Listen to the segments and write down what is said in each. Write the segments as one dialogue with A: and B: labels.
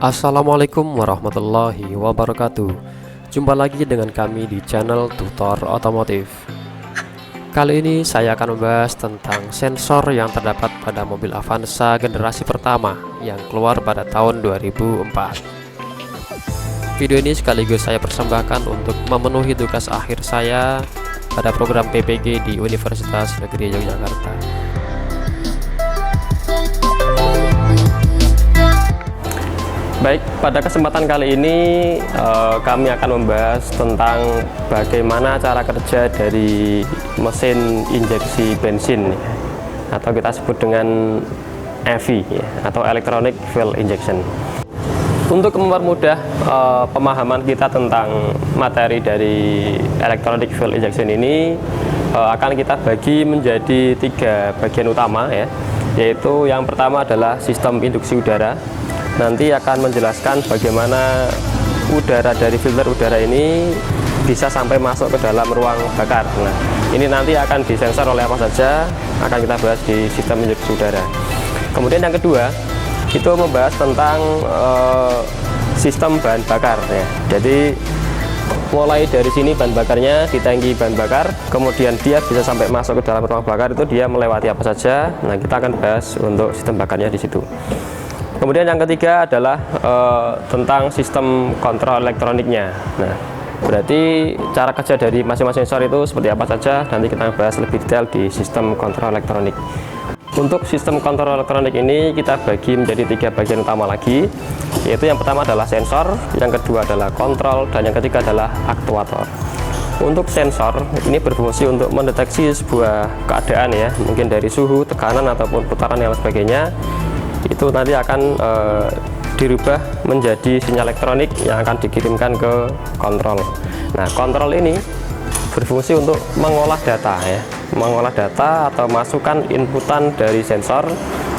A: Assalamualaikum warahmatullahi wabarakatuh. Jumpa lagi dengan kami di channel Tutor Otomotif. Kali ini saya akan membahas tentang sensor yang terdapat pada mobil Avanza generasi pertama yang keluar pada tahun 2004. Video ini sekaligus saya persembahkan untuk memenuhi tugas akhir saya pada program PPG di Universitas Negeri Yogyakarta. Baik, pada kesempatan kali ini kami akan membahas tentang bagaimana cara kerja dari mesin injeksi bensin atau kita sebut dengan EV atau Electronic Fuel Injection. Untuk mempermudah pemahaman kita tentang materi dari Electronic Fuel Injection ini akan kita bagi menjadi 3 bagian utama yaitu yang pertama adalah sistem induksi udara. Nanti akan menjelaskan bagaimana udara dari filter udara ini bisa sampai masuk ke dalam ruang bakar. Nah, ini nanti akan disensor oleh apa saja, akan kita bahas di sistem injeksi udara. Kemudian yang kedua, itu membahas tentang sistem bahan bakar ya. Jadi mulai dari sini bahan bakarnya di tangki bahan bakar, kemudian dia bisa sampai masuk ke dalam ruang bakar itu dia melewati apa saja. Nah, kita akan bahas untuk sistem bakarnya di situ. Kemudian yang ketiga adalah tentang sistem kontrol elektroniknya. Nah, berarti cara kerja dari masing-masing sensor itu seperti apa saja, nanti kita bahas lebih detail di sistem kontrol elektronik. Untuk sistem kontrol elektronik ini kita bagi menjadi 3 bagian utama lagi, yaitu yang pertama adalah sensor, yang kedua adalah kontrol, dan yang ketiga adalah aktuator. Untuk sensor ini berfungsi untuk mendeteksi sebuah keadaan ya, mungkin dari suhu, tekanan ataupun putaran dan sebagainya. Itu nanti akan dirubah menjadi sinyal elektronik yang akan dikirimkan ke kontrol. Nah, kontrol ini berfungsi untuk mengolah data ya, mengolah data atau masukkan inputan dari sensor,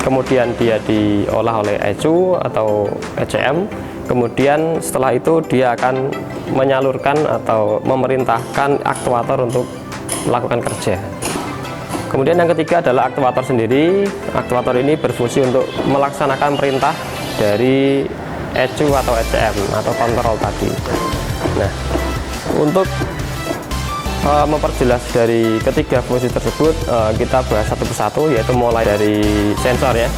A: kemudian dia diolah oleh ECU atau ECM, kemudian setelah itu dia akan menyalurkan atau memerintahkan aktuator untuk melakukan kerja. Kemudian yang ketiga adalah aktuator sendiri. Aktuator ini berfungsi untuk melaksanakan perintah dari ECU atau ECM atau kontrol tadi. Nah, untuk memperjelas dari ketiga fungsi tersebut, kita bahas satu persatu, yaitu mulai dari sensor ya.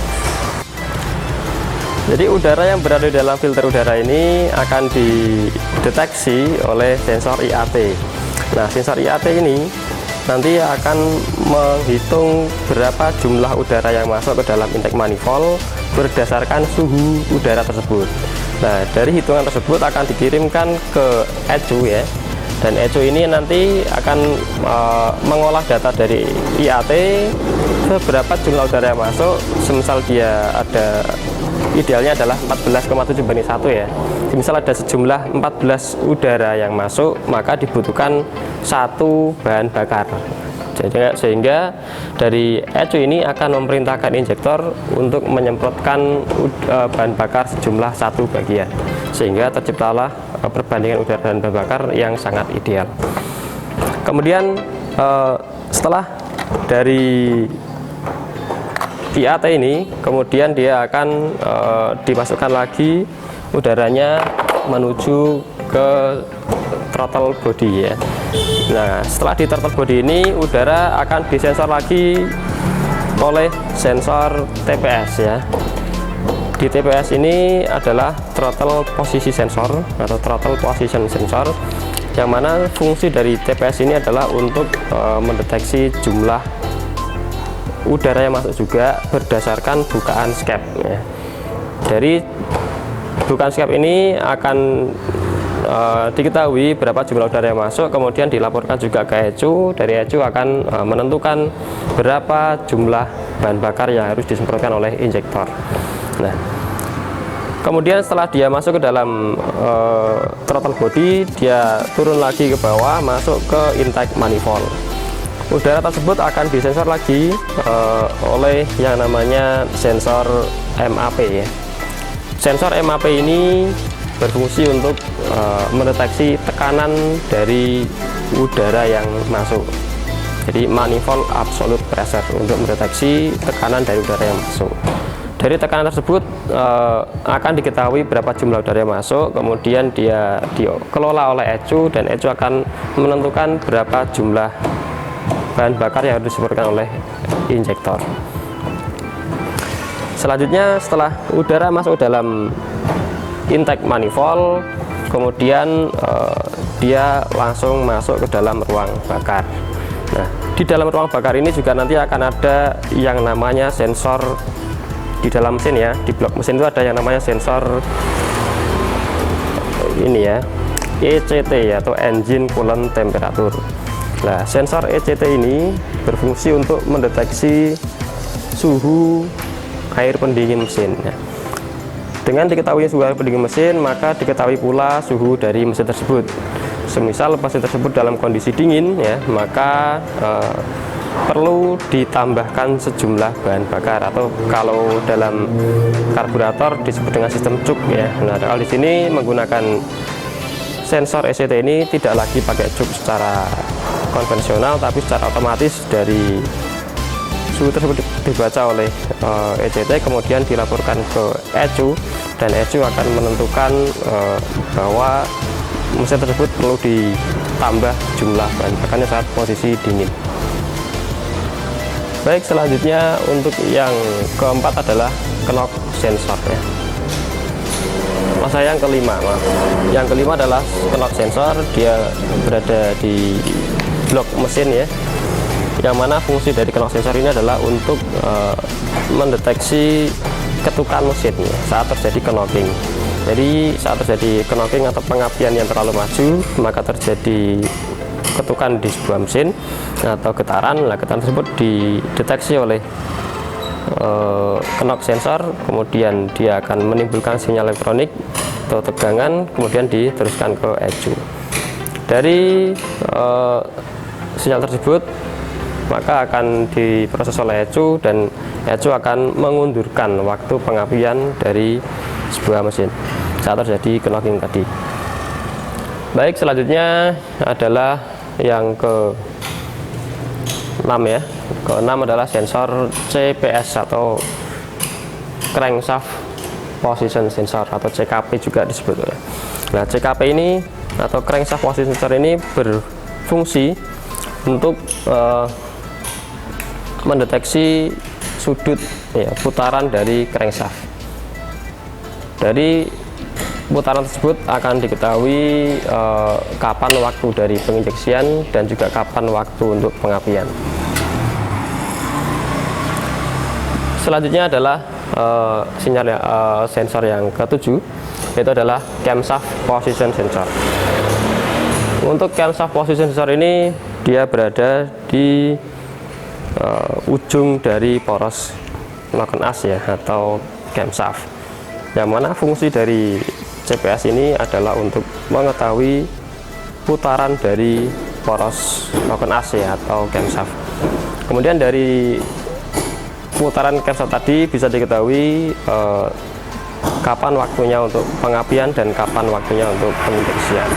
A: Jadi udara yang berada di dalam filter udara ini akan dideteksi oleh sensor IAT. Nah, sensor IAT ini nanti akan menghitung berapa jumlah udara yang masuk ke dalam intake manifold berdasarkan suhu udara tersebut. Nah, dari hitungan tersebut akan dikirimkan ke ECU ya, dan ECU ini nanti akan mengolah data dari IAT seberapa jumlah udara yang masuk. Semisal dia ada, idealnya adalah 14,7/1 ya. Misal ada sejumlah 14 udara yang masuk, maka dibutuhkan 1 bahan bakar. Jadi, sehingga dari ECU ini akan memerintahkan injektor untuk menyemprotkan bahan bakar sejumlah 1 bagian, sehingga terciptalah perbandingan udara dan bahan bakar yang sangat ideal. Kemudian setelah dari IAT ini, kemudian dia akan dimasukkan lagi udaranya menuju ke throttle body ya. Nah, setelah di throttle body ini udara akan disensor lagi oleh sensor TPS ya. Di TPS ini adalah throttle posisi sensor atau throttle position sensor, yang mana fungsi dari TPS ini adalah untuk mendeteksi jumlah udara yang masuk juga berdasarkan bukaan skep ya. Dari bukaan skep ini akan diketahui berapa jumlah udara yang masuk, kemudian dilaporkan juga ke ECU. Dari ECU akan menentukan berapa jumlah bahan bakar yang harus disemprotkan oleh injektor. Nah, kemudian setelah dia masuk ke dalam throttle body, dia turun lagi ke bawah, masuk ke intake manifold. Udara tersebut akan disensor lagi oleh yang namanya sensor MAP ya. Sensor MAP ini berfungsi untuk mendeteksi tekanan dari udara yang masuk. Jadi manifold absolute pressure, untuk mendeteksi tekanan dari udara yang masuk. Dari tekanan tersebut akan diketahui berapa jumlah udara yang masuk, kemudian dia dikelola oleh ECU, dan ECU akan menentukan berapa jumlah bahan bakar yang harus disemprotkan oleh injektor. Selanjutnya, setelah udara masuk dalam intake manifold, kemudian dia langsung masuk ke dalam ruang bakar. Nah, di dalam ruang bakar ini juga nanti akan ada yang namanya sensor di dalam mesin ya. Di blok mesin itu ada yang namanya sensor ini ya, ECT atau Engine Coolant Temperature. Nah, sensor ECT ini berfungsi untuk mendeteksi suhu air pendingin mesin. Nah, dengan diketahui suhu air pendingin mesin, maka diketahui pula suhu dari mesin tersebut. Semisal mesin tersebut dalam kondisi dingin ya, maka perlu ditambahkan sejumlah bahan bakar, atau kalau dalam karburator disebut dengan sistem cuk ya. Nah, kalau di sini menggunakan sensor ECT ini tidak lagi pakai cuk secara konvensional, tapi secara otomatis dari suhu tersebut dibaca oleh ECT, kemudian dilaporkan ke ECU, dan ECU akan menentukan bahwa mesin tersebut perlu ditambah jumlah bahan bakarnya saat posisi dingin. Baik, selanjutnya untuk yang keempat adalah knock sensor ya. Yang kelima, yang kelima adalah knock sensor. Dia berada di blok mesin ya, yang mana fungsi dari knock sensor ini adalah untuk mendeteksi ketukan mesin ya, saat terjadi knocking. Jadi saat terjadi knocking atau pengapian yang terlalu maju, maka terjadi ketukan di sebuah mesin atau getaran. Nah, getaran tersebut dideteksi oleh knock sensor, kemudian dia akan menimbulkan sinyal elektronik atau tegangan, kemudian diteruskan ke ECU. Dari sinyal tersebut maka akan diproses oleh ECU, dan ECU akan mengundurkan waktu pengapian dari sebuah mesin saat terjadi knocking tadi. Baik, selanjutnya adalah yang ke-6 ya. Ke-6 adalah sensor CPS atau crankshaft position sensor, atau CKP juga disebut. Nah, CKP ini atau crankshaft position sensor ini berfungsi untuk mendeteksi sudut ya, putaran dari crankshaft. Dari putaran tersebut akan diketahui kapan waktu dari penginjeksian dan juga kapan waktu untuk pengapian. Selanjutnya adalah sensor yang ke-7, yaitu adalah camshaft position sensor. Untuk camshaft position sensor ini dia berada di ujung dari poros noken as ya, atau camshaft, yang mana fungsi dari CPS ini adalah untuk mengetahui putaran dari poros noken as ya, atau camshaft. Kemudian dari putaran camshaft tadi bisa diketahui kapan waktunya untuk pengapian dan kapan waktunya untuk penginjeksian.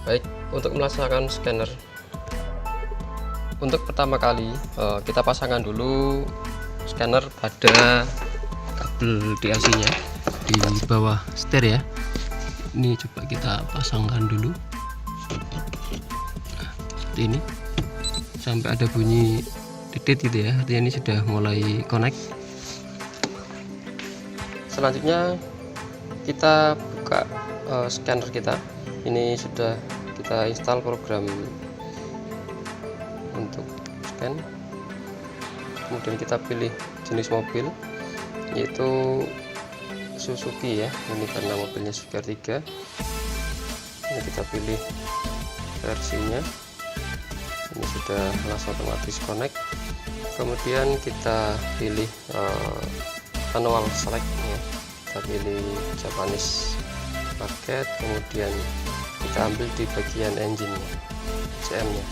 A: Baik, untuk melaksanakan scanner, untuk pertama kali kita pasangkan dulu scanner pada kabel DLC nya di bawah setir ya. Ini coba kita pasangkan dulu seperti ini sampai ada bunyi titik gitu ya, artinya ini sudah mulai connect. Selanjutnya kita buka scanner kita. Ini sudah kita install program untuk scan. Kemudian kita pilih jenis mobil, yaitu Suzuki ya, ini karena mobilnya Suzuki R3. Ini kita pilih versinya, ini sudah langsung otomatis connect. Kemudian kita pilih manual select ya. Kita kita pilih Japanese market, kemudian kita ambil di bagian engine CM nya.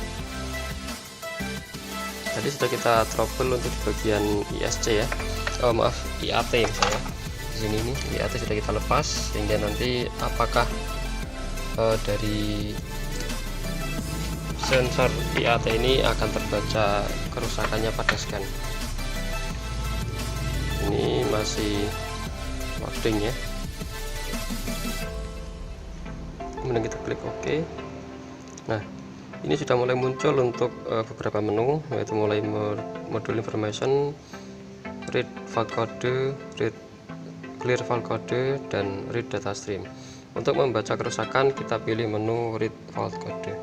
A: Tadi sudah kita trouble untuk di bagian ISC ya, maaf IAT misalnya. Di sini nih IAT sudah kita lepas, sehingga nanti apakah dari sensor IAT ini akan terbaca kerusakannya pada scan. Ini masih loading ya. Kemudian kita klik OK. Nah, ini sudah mulai muncul untuk beberapa menu, yaitu mulai module information, read file code, read clear file code, dan read data stream. Untuk membaca kerusakan kita pilih menu read file code.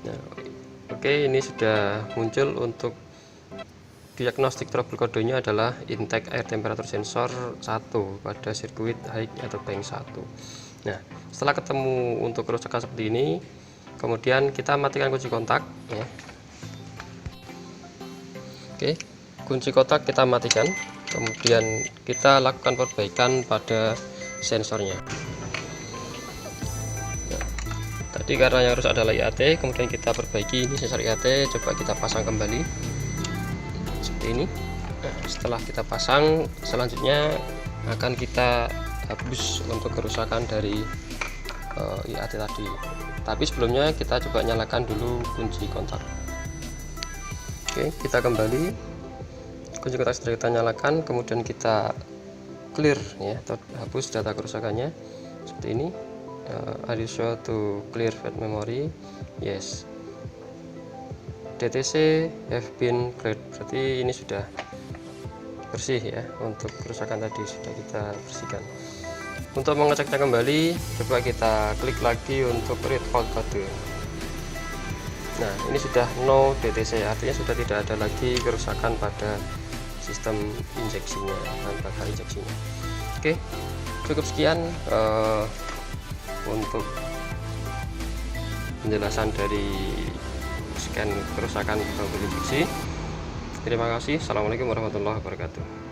A: Nah, oke, ini sudah muncul. Untuk diagnostik trouble kodenya adalah intake air temperature sensor 1 pada sirkuit high atau bank 1. Nah, setelah ketemu untuk kerusakan seperti ini, kemudian kita matikan kunci kontak ya. Oke, kunci kontak kita matikan, kemudian kita lakukan perbaikan pada sensornya. Nah, tadi karena yang rusak adalah IAT, kemudian kita perbaiki ini sensor IAT, coba kita pasang kembali seperti ini. Nah, setelah kita pasang, selanjutnya akan kita hapus untuk kerusakan dari IAT tadi. Tapi sebelumnya kita coba nyalakan dulu kunci kontak. Oke, kita kembali, kunci kontak sudah kita nyalakan, kemudian kita clear ya, atau hapus data kerusakannya seperti ini. Are you sure to clear fat memory? Yes. DTC have been cleared, berarti ini sudah bersih ya. Untuk kerusakan tadi sudah kita bersihkan. Untuk mengeceknya kembali, coba kita klik lagi untuk read file code. Nah, ini sudah no DTC, artinya sudah tidak ada lagi kerusakan pada sistem injeksinya, bahan bakar injeksinya. Oke, cukup sekian untuk penjelasan dari scan kerusakan mobil injeksi. Terima kasih. Assalamualaikum warahmatullahi wabarakatuh.